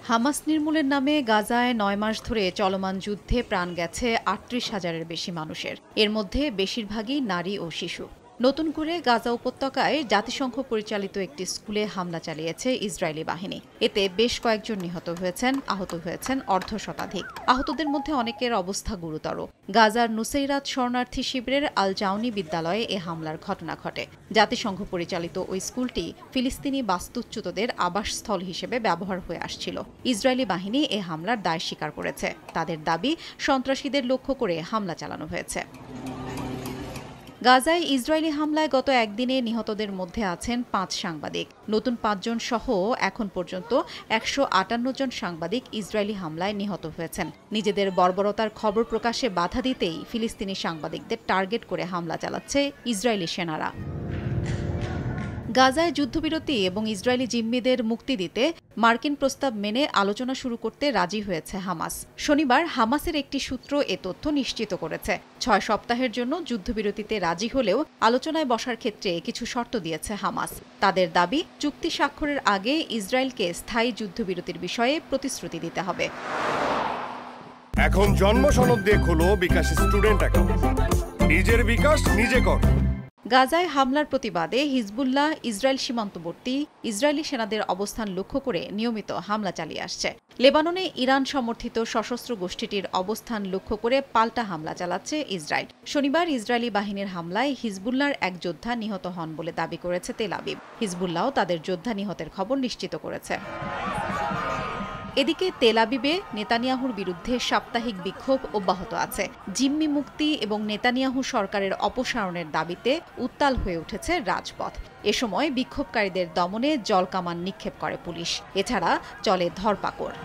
Hamas নির্মূলের নামে গাজায় ৯ মাস ধরে চলমান যুদ্ধে প্রাণ গেছে ৩৮,০০০-এর বেশি মানুষের। এর মধ্যে বেশিরভাগই নারী ও শিশু। নতুন করে গাজা উপত্যকায় জাতিসংঘ পরিচালিত একটি স্কুলে হামলা চালিয়েছে ইসরায়েলি বাহিনী। এতে বেশ কয়েকজন নিহত হয়েছেন, আহত হয়েছেন অর্ধশতাধিক। আহতদের মধ্যে অনেকের অবস্থা গুরুতর। গাজার নুসেইরাত শরণার্থী শিবিরের আল জাউনি বিদ্যালয়ে এ হামলার ঘটনা ঘটে। জাতিসংঘ পরিচালিত ওই স্কুলটি ফিলিস্তিনি বাস্তুচ্যুতদের আবাসস্থল হিসেবে ব্যবহার হয়ে আসছিল। ইসরায়েলি বাহিনী এ হামলার দায় স্বীকার করেছে। তাদের দাবি, সন্ত্রাসীদের লক্ষ্য করে হামলা চালানো হয়েছে। গাজায় ইসরায়েলি হামলায় গত একদিনে নিহতদের মধ্যে আছেন ৫ সাংবাদিক। নতুন ৫ জন সহ এখন পর্যন্ত ১৫৮ জন সাংবাদিক ইসরায়েলি হামলায় নিহত হয়েছেন। নিজেদের বর্বরতার খবর প্রকাশে বাধা দিতেই ফিলিস্তিনি সাংবাদিকদের টার্গেট করে হামলা চালাচ্ছে ইসরায়েলি সেনারা। গাজায় যুদ্ধবিরতি এবং ইসরায়েলি জিম্মিদের মুক্তি দিতে মার্কিন প্রস্তাব মেনে আলোচনা শুরু করতে রাজি হয়েছে হামাস। শনিবার হামাসের একটি সূত্র এ তথ্য নিশ্চিত করেছে। ৬ সপ্তাহের জন্য যুদ্ধবিরতিতে রাজি হলেও আলোচনায় বসার ক্ষেত্রে কিছু শর্ত দিয়েছে হামাস। তাদের দাবি, চুক্তি স্বাক্ষরের আগে ইসরায়েলকে স্থায়ী যুদ্ধবিরতির বিষয়ে প্রতিশ্রুতি দিতে হবে। এখন জন্ম সনদ দিয়ে খোলো বিকাশ স্টুডেন্ট অ্যাকাউন্ট। নিজের বিকাশ নিজে কর। গাজায় হামলার প্রতিবাদে হিজবুল্লাহ ইসরায়েল সীমান্তবর্তী ইসরায়েলি সেনাদের অবস্থান লক্ষ্য করে নিয়মিত হামলা চালিয়ে আসছে। লেবাননে ইরান সমর্থিত সশস্ত্র গোষ্ঠীটির অবস্থান লক্ষ্য করে পাল্টা হামলা চালাচ্ছে ইসরায়েল। শনিবার ইসরায়েলি বাহিনীর হামলায় হিজবুল্লাহর এক যোদ্ধা নিহত হন বলে দাবি করেছে তেল আবিব। হিজবুল্লাহও তাদের যোদ্ধা নিহতের খবর নিশ্চিত করেছে। এদিকে তেল আবিবে নেতানিয়াহুর বিরুদ্ধে সাপ্তাহিক বিক্ষোভ অব্যাহত আছে। জিম্মি মুক্তি এবং নেতানিয়াহু সরকারের অপসারণের দাবিতে উত্তাল হয়ে উঠেছে রাজপথ। এ সময় বিক্ষোভকারীদের দমনে জলকামান নিক্ষেপ করে পুলিশ। এছাড়া চলে ধরপাকড়।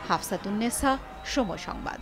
হাফসাতুন্নেসা, সময় সংবাদ।